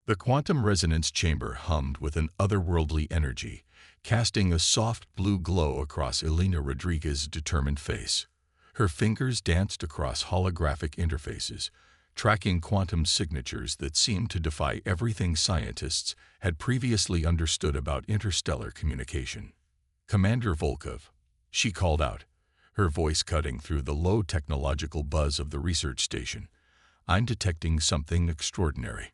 The quantum resonance chamber hummed with an otherworldly energy, casting a soft blue glow across Elena Rodriguez's determined face. Her fingers danced across holographic interfaces, tracking quantum signatures that seemed to defy everything scientists had previously understood about interstellar communication. "Commander Volkov," she called out, her voice cutting through the low technological buzz of the research station, "I'm detecting something extraordinary."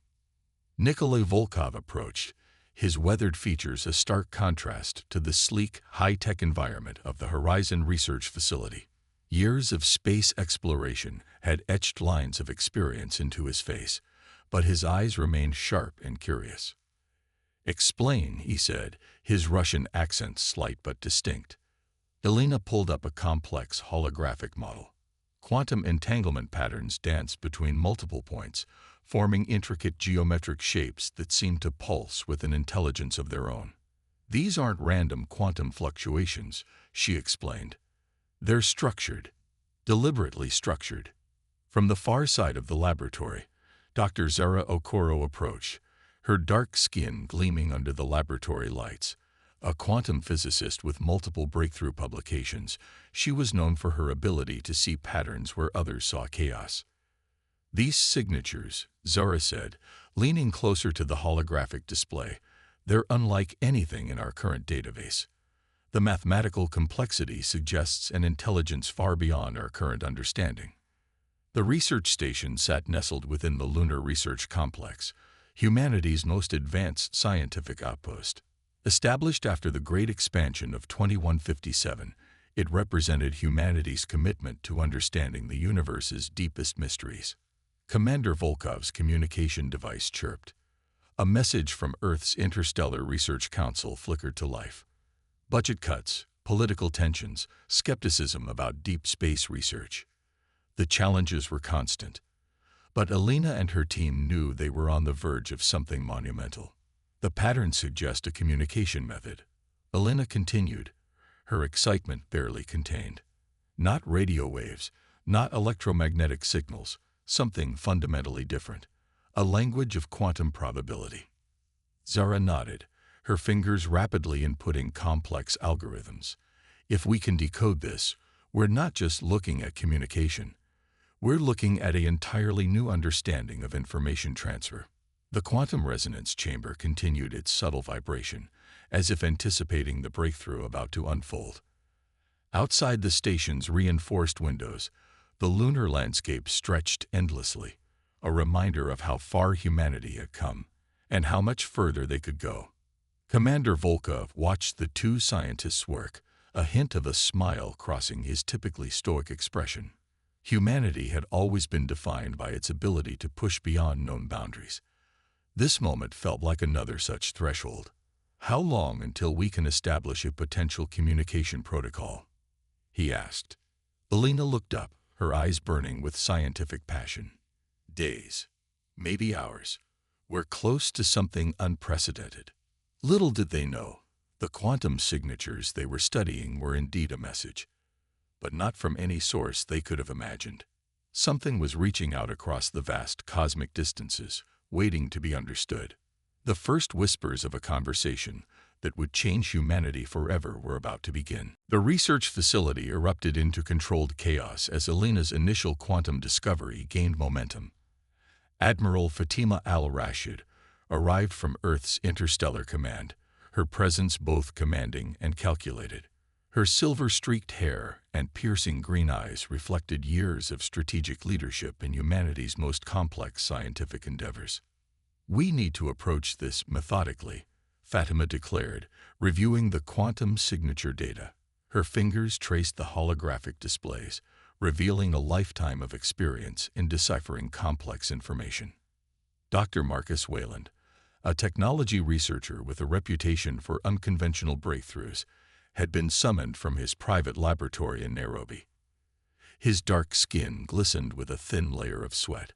Nikolai Volkov approached, his weathered features a stark contrast to the sleek, high-tech environment of the Horizon Research Facility. Years of space exploration had etched lines of experience into his face, but his eyes remained sharp and curious. "Explain," he said, his Russian accent slight but distinct. Elena pulled up a complex holographic model. Quantum entanglement patterns danced between multiple points, forming intricate geometric shapes that seemed to pulse with an intelligence of their own. "These aren't random quantum fluctuations," she explained. "They're structured, deliberately structured." From the far side of the laboratory, Dr. Zara Okoro approached, her dark skin gleaming under the laboratory lights. A quantum physicist with multiple breakthrough publications, she was known for her ability to see patterns where others saw chaos. "These signatures," Zara said, leaning closer to the holographic display, "they're unlike anything in our current database. The mathematical complexity suggests an intelligence far beyond our current understanding." The research station sat nestled within the Lunar Research Complex, humanity's most advanced scientific outpost. Established after the Great Expansion of 2157, it represented humanity's commitment to understanding the universe's deepest mysteries. Commander Volkov's communication device chirped. A message from Earth's Interstellar Research Council flickered to life. Budget cuts, political tensions, skepticism about deep space research. The challenges were constant. But Elena and her team knew they were on the verge of something monumental. "The patterns suggest a communication method," Elena continued, her excitement barely contained. "Not radio waves, not electromagnetic signals, something fundamentally different. A language of quantum probability." Zara nodded, her fingers rapidly inputting complex algorithms. "If we can decode this, we're not just looking at communication. We're looking at an entirely new understanding of information transfer." The quantum resonance chamber continued its subtle vibration, as if anticipating the breakthrough about to unfold. Outside the station's reinforced windows, the lunar landscape stretched endlessly, a reminder of how far humanity had come, and how much further they could go. Commander Volkov watched the two scientists work, a hint of a smile crossing his typically stoic expression. Humanity had always been defined by its ability to push beyond known boundaries. This moment felt like another such threshold. "How long until we can establish a potential communication protocol?" he asked. Elena looked up, her eyes burning with scientific passion. "Days, maybe hours. We're close to something unprecedented." Little did they know, the quantum signatures they were studying were indeed a message, but not from any source they could have imagined. Something was reaching out across the vast cosmic distances, waiting to be understood. The first whispers of a conversation that would change humanity forever were about to begin. The research facility erupted into controlled chaos as Elena's initial quantum discovery gained momentum. Admiral Fatima al-Rashid arrived from Earth's Interstellar Command, her presence both commanding and calculated. Her silver-streaked hair and piercing green eyes reflected years of strategic leadership in humanity's most complex scientific endeavors. "We need to approach this methodically," Fatima declared, reviewing the quantum signature data. Her fingers traced the holographic displays, revealing a lifetime of experience in deciphering complex information. Dr. Marcus Wayland, a technology researcher with a reputation for unconventional breakthroughs, had been summoned from his private laboratory in Nairobi. His dark skin glistened with a thin layer of sweat,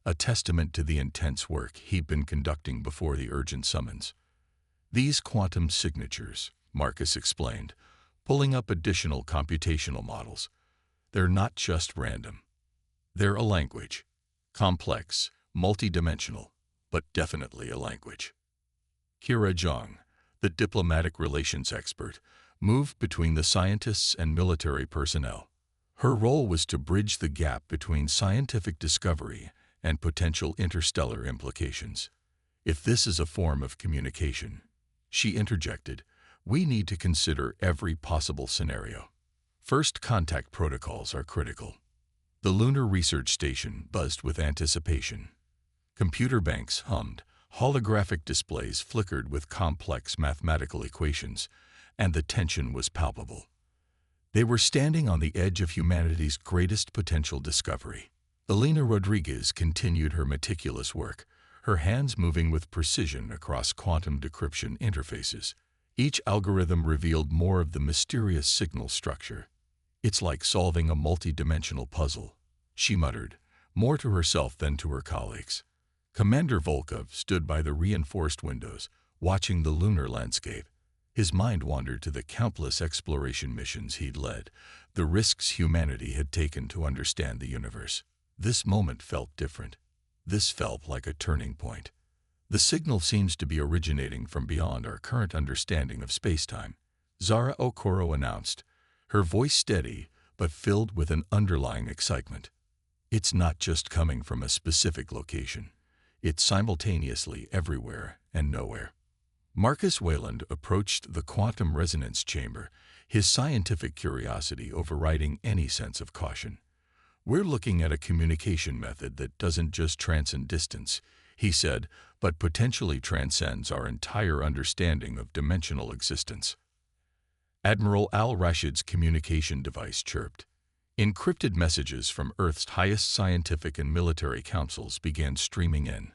a testament to the intense work he'd been conducting before the urgent summons. "These quantum signatures," Marcus explained, pulling up additional computational models, "they're not just random. They're a language, complex, multidimensional, but definitely a language. Kira Zhang, the diplomatic relations expert, moved between the scientists and military personnel. Her role was to bridge the gap between scientific discovery and potential interstellar implications. If this is a form of communication, she interjected, we need to consider every possible scenario. First contact protocols are critical. The Lunar Research Station buzzed with anticipation. Computer banks hummed, holographic displays flickered with complex mathematical equations, and the tension was palpable. They were standing on the edge of humanity's greatest potential discovery. Elena Rodriguez continued her meticulous work, her hands moving with precision across quantum decryption interfaces. Each algorithm revealed more of the mysterious signal structure. It's like solving a multi-dimensional puzzle, she muttered, more to herself than to her colleagues. Commander Volkov stood by the reinforced windows, watching the lunar landscape. His mind wandered to the countless exploration missions he'd led, the risks humanity had taken to understand the universe. This moment felt different. This felt like a turning point. The signal seems to be originating from beyond our current understanding of space-time, Zara Okoro announced, her voice steady but filled with an underlying excitement. It's not just coming from a specific location. It's simultaneously everywhere and nowhere. Marcus Wayland approached the quantum resonance chamber, his scientific curiosity overriding any sense of caution. We're looking at a communication method that doesn't just transcend distance, he said, but potentially transcends our entire understanding of dimensional existence. Admiral Al-Rashid's communication device chirped. Encrypted messages from Earth's highest scientific and military councils began streaming in.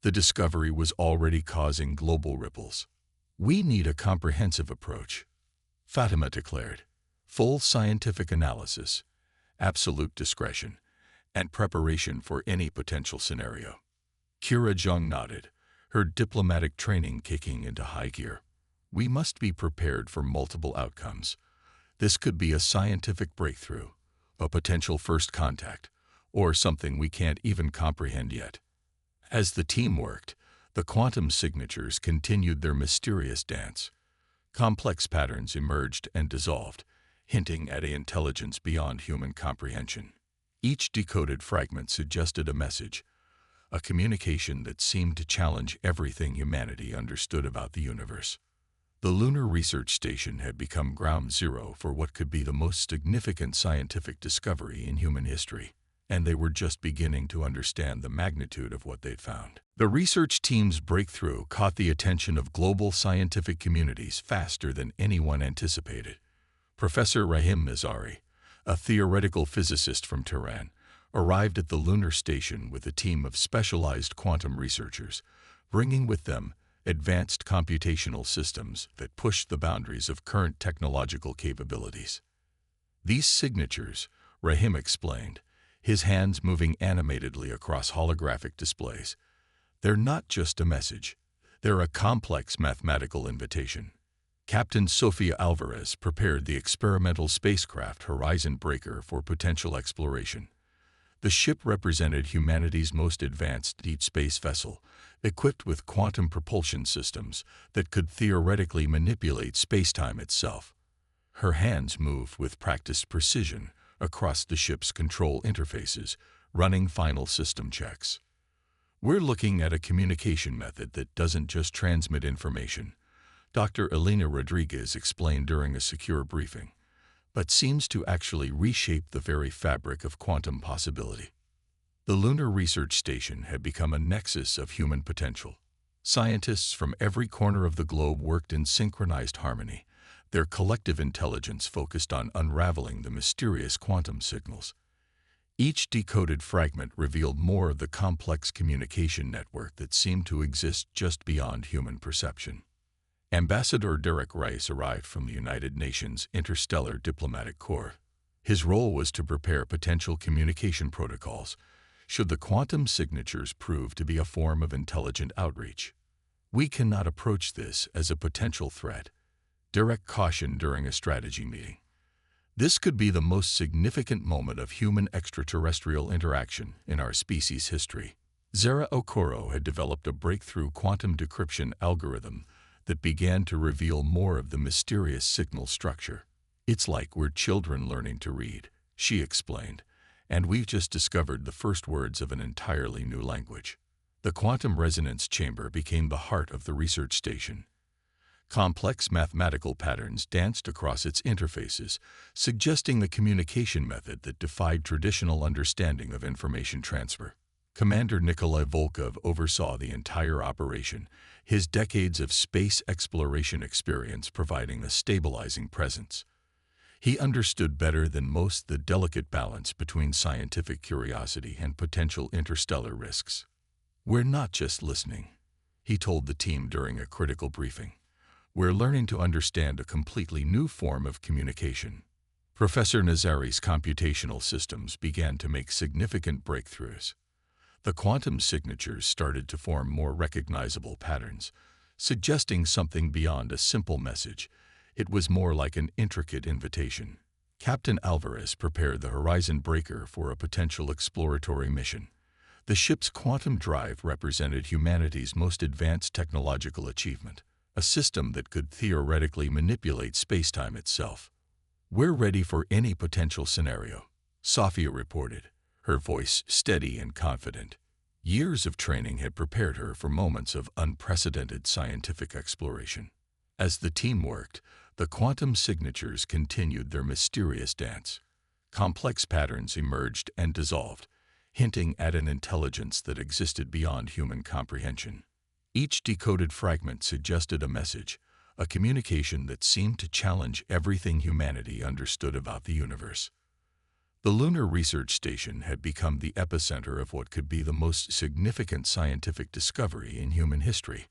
The discovery was already causing global ripples. We need a comprehensive approach, Fatima declared. Full scientific analysis, absolute discretion, and preparation for any potential scenario. Kira Zhang nodded, her diplomatic training kicking into high gear. We must be prepared for multiple outcomes. This could be a scientific breakthrough, a potential first contact, or something we can't even comprehend yet. As the team worked, the quantum signatures continued their mysterious dance. Complex patterns emerged and dissolved, hinting at an intelligence beyond human comprehension. Each decoded fragment suggested a message, a communication that seemed to challenge everything humanity understood about the universe. The Lunar Research Station had become ground zero for what could be the most significant scientific discovery in human history, and they were just beginning to understand the magnitude of what they'd found. The research team's breakthrough caught the attention of global scientific communities faster than anyone anticipated. Professor Rahim Nazari, a theoretical physicist from Tehran, arrived at the lunar station with a team of specialized quantum researchers, bringing with them advanced computational systems that pushed the boundaries of current technological capabilities. These signatures, Rahim explained, his hands moving animatedly across holographic displays, they're not just a message, they're a complex mathematical invitation. Captain Sofia Alvarez prepared the experimental spacecraft Horizon Breaker for potential exploration. The ship represented humanity's most advanced deep space vessel, equipped with quantum propulsion systems that could theoretically manipulate spacetime itself. Her hands moved with practiced precision across the ship's control interfaces, running final system checks. We're looking at a communication method that doesn't just transmit information, Dr. Elena Rodriguez explained during a secure briefing, but seems to actually reshape the very fabric of quantum possibility. The Lunar Research Station had become a nexus of human potential. Scientists from every corner of the globe worked in synchronized harmony, their collective intelligence focused on unraveling the mysterious quantum signals. Each decoded fragment revealed more of the complex communication network that seemed to exist just beyond human perception. Ambassador Derek Rice arrived from the United Nations Interstellar Diplomatic Corps. His role was to prepare potential communication protocols, should the quantum signatures prove to be a form of intelligent outreach. We cannot approach this as a potential threat, Derek cautioned during a strategy meeting. This could be the most significant moment of human extraterrestrial interaction in our species' history. Zara Okoro had developed a breakthrough quantum decryption algorithm that began to reveal more of the mysterious signal structure. "It's like we're children learning to read," she explained, "and we've just discovered the first words of an entirely new language." The quantum resonance chamber became the heart of the research station. Complex mathematical patterns danced across its interfaces, suggesting the communication method that defied traditional understanding of information transfer. Commander Nikolai Volkov oversaw the entire operation, his decades of space exploration experience providing a stabilizing presence. He understood better than most the delicate balance between scientific curiosity and potential interstellar risks. "We're not just listening," he told the team during a critical briefing. "We're learning to understand a completely new form of communication." Professor Nazari's computational systems began to make significant breakthroughs. The quantum signatures started to form more recognizable patterns, suggesting something beyond a simple message. It was more like an intricate invitation. Captain Alvarez prepared the Horizon Breaker for a potential exploratory mission. The ship's quantum drive represented humanity's most advanced technological achievement, a system that could theoretically manipulate spacetime itself. "We're ready for any potential scenario," Sofia reported, her voice steady and confident. Years of training had prepared her for moments of unprecedented scientific exploration. As the team worked, the quantum signatures continued their mysterious dance. Complex patterns emerged and dissolved, hinting at an intelligence that existed beyond human comprehension. Each decoded fragment suggested a message, a communication that seemed to challenge everything humanity understood about the universe. The Lunar Research Station had become the epicenter of what could be the most significant scientific discovery in human history,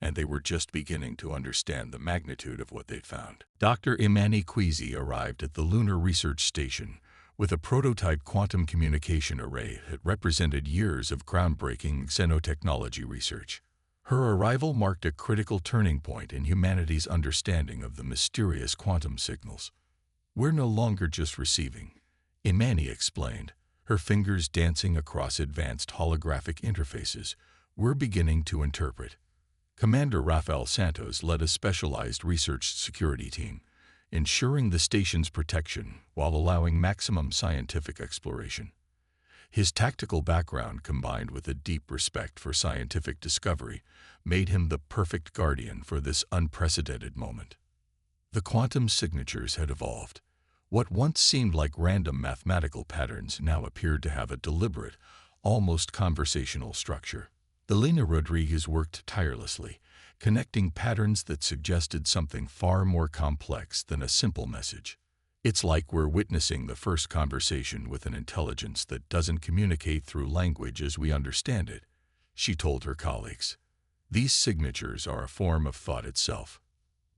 and they were just beginning to understand the magnitude of what they'd found. Dr. Imani Kwizi arrived at the Lunar Research Station with a prototype quantum communication array that represented years of groundbreaking xenotechnology research. Her arrival marked a critical turning point in humanity's understanding of the mysterious quantum signals. "We're no longer just receiving," Imani explained, her fingers dancing across advanced holographic interfaces. "We're beginning to interpret." Commander Rafael Santos led a specialized research security team, ensuring the station's protection while allowing maximum scientific exploration. His tactical background combined with a deep respect for scientific discovery made him the perfect guardian for this unprecedented moment. The quantum signatures had evolved. What once seemed like random mathematical patterns now appeared to have a deliberate, almost conversational structure. Elena Rodriguez worked tirelessly, connecting patterns that suggested something far more complex than a simple message. "It's like we're witnessing the first conversation with an intelligence that doesn't communicate through language as we understand it," she told her colleagues. "These signatures are a form of thought itself."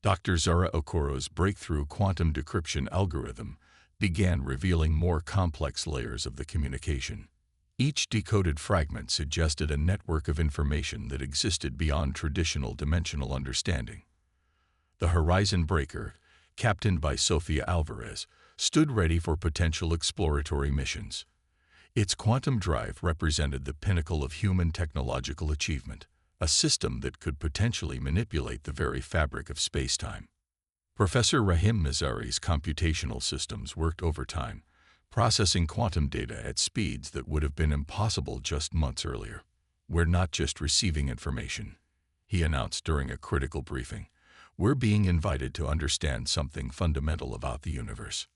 Dr. Zara Okoro's breakthrough quantum decryption algorithm began revealing more complex layers of the communication. Each decoded fragment suggested a network of information that existed beyond traditional dimensional understanding. The Horizon Breaker, captained by Sofia Alvarez, stood ready for potential exploratory missions. Its quantum drive represented the pinnacle of human technological achievement, a system that could potentially manipulate the very fabric of spacetime. Professor Rahim Nazari's computational systems worked overtime, processing quantum data at speeds that would have been impossible just months earlier. "We're not just receiving information," he announced during a critical briefing. "We're being invited to understand something fundamental about the universe."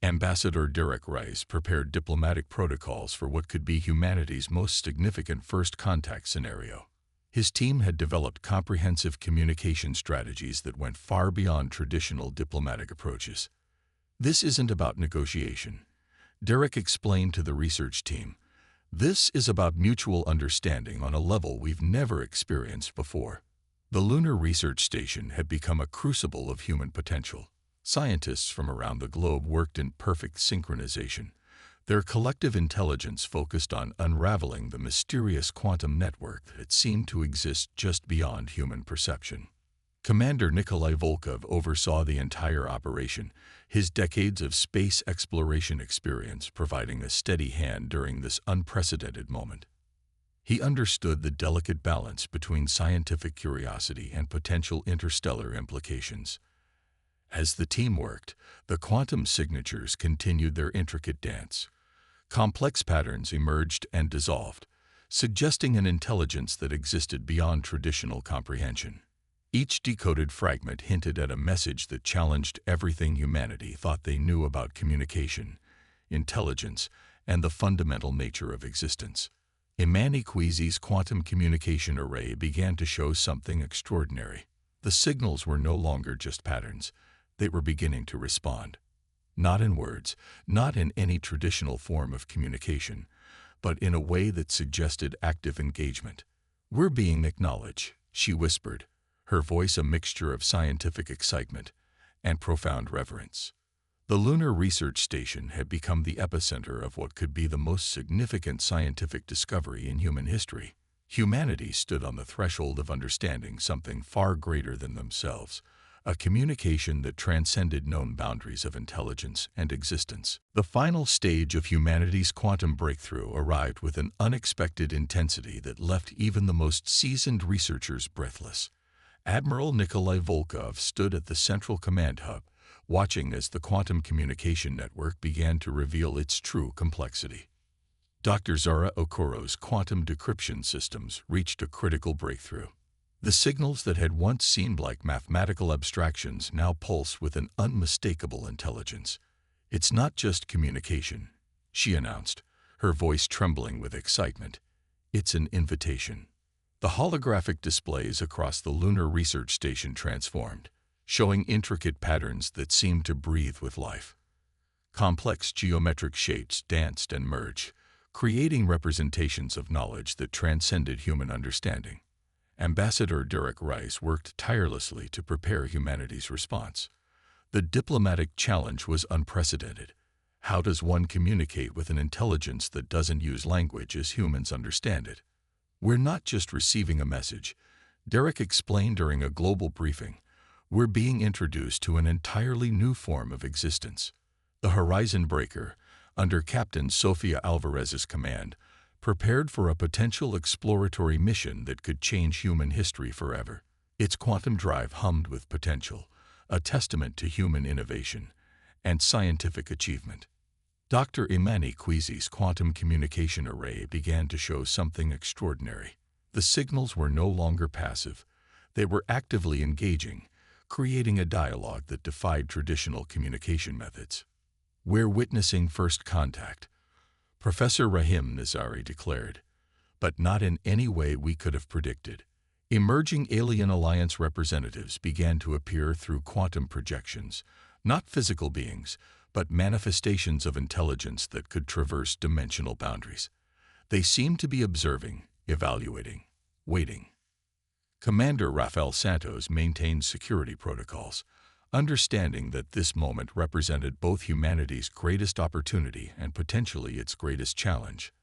Ambassador Derek Rice prepared diplomatic protocols for what could be humanity's most significant first contact scenario. His team had developed comprehensive communication strategies that went far beyond traditional diplomatic approaches. "This isn't about negotiation," Derek explained to the research team. "This is about mutual understanding on a level we've never experienced before." The Lunar Research Station had become a crucible of human potential. Scientists from around the globe worked in perfect synchronization, their collective intelligence focused on unraveling the mysterious quantum network that seemed to exist just beyond human perception. Commander Nikolai Volkov oversaw the entire operation, his decades of space exploration experience providing a steady hand during this unprecedented moment. He understood the delicate balance between scientific curiosity and potential interstellar implications. As the team worked, the quantum signatures continued their intricate dance. Complex patterns emerged and dissolved, suggesting an intelligence that existed beyond traditional comprehension. Each decoded fragment hinted at a message that challenged everything humanity thought they knew about communication, intelligence, and the fundamental nature of existence. HumanityInSpace's quantum communication array began to show something extraordinary. The signals were no longer just patterns. They were beginning to respond. Not in words, not in any traditional form of communication, but in a way that suggested active engagement. "We're being acknowledged," she whispered, her voice a mixture of scientific excitement and profound reverence. The Lunar Research Station had become the epicenter of what could be the most significant scientific discovery in human history. Humanity stood on the threshold of understanding something far greater than themselves, a communication that transcended known boundaries of intelligence and existence. The final stage of humanity's quantum breakthrough arrived with an unexpected intensity that left even the most seasoned researchers breathless. Admiral Nikolai Volkov stood at the central command hub, watching as the quantum communication network began to reveal its true complexity. Dr. Zara Okuro's quantum decryption systems reached a critical breakthrough. The signals that had once seemed like mathematical abstractions now pulse with an unmistakable intelligence. "It's not just communication," she announced, her voice trembling with excitement. "It's an invitation." The holographic displays across the Lunar Research Station transformed, showing intricate patterns that seemed to breathe with life. Complex geometric shapes danced and merged, creating representations of knowledge that transcended human understanding. Ambassador Derek Rice worked tirelessly to prepare humanity's response. The diplomatic challenge was unprecedented. How does one communicate with an intelligence that doesn't use language as humans understand it? "We're not just receiving a message," Derek explained during a global briefing. "We're being introduced to an entirely new form of existence." The Horizon Breaker, under Captain Sofia Alvarez's command, prepared for a potential exploratory mission that could change human history forever. Its quantum drive hummed with potential, a testament to human innovation and scientific achievement. Dr. HumanityInSpace's quantum communication array began to show something extraordinary. The signals were no longer passive. They were actively engaging, creating a dialogue that defied traditional communication methods. "We're witnessing first contact," Professor Rahim Nazari declared, "but not in any way we could have predicted." Emerging alien alliance representatives began to appear through quantum projections, not physical beings, but manifestations of intelligence that could traverse dimensional boundaries. They seemed to be observing, evaluating, waiting. Commander Rafael Santos maintained security protocols, understanding that this moment represented both humanity's greatest opportunity and potentially its greatest challenge.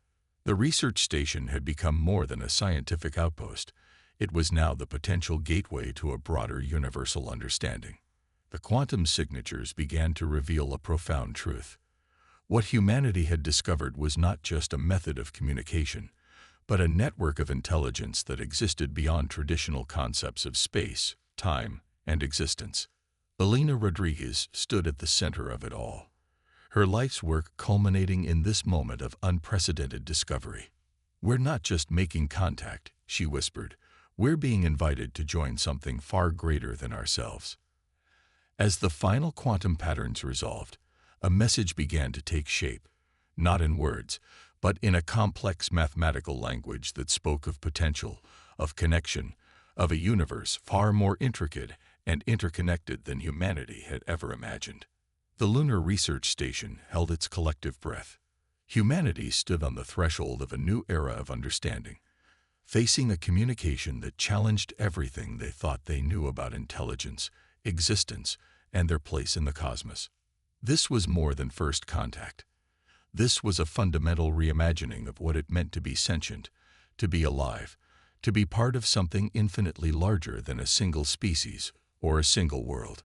The research station had become more than a scientific outpost. It was now the potential gateway to a broader universal understanding. The quantum signatures began to reveal a profound truth. What humanity had discovered was not just a method of communication, but a network of intelligence that existed beyond traditional concepts of space, time, and existence. Elena Rodriguez stood at the center of it all, her life's work culminating in this moment of unprecedented discovery. "We're not just making contact," she whispered. "We're being invited to join something far greater than ourselves." As the final quantum patterns resolved, a message began to take shape, not in words, but in a complex mathematical language that spoke of potential, of connection, of a universe far more intricate and interconnected than humanity had ever imagined. The Lunar Research Station held its collective breath. Humanity stood on the threshold of a new era of understanding, facing a communication that challenged everything they thought they knew about intelligence, existence, and their place in the cosmos. This was more than first contact. This was a fundamental reimagining of what it meant to be sentient, to be alive, to be part of something infinitely larger than a single species or a single world.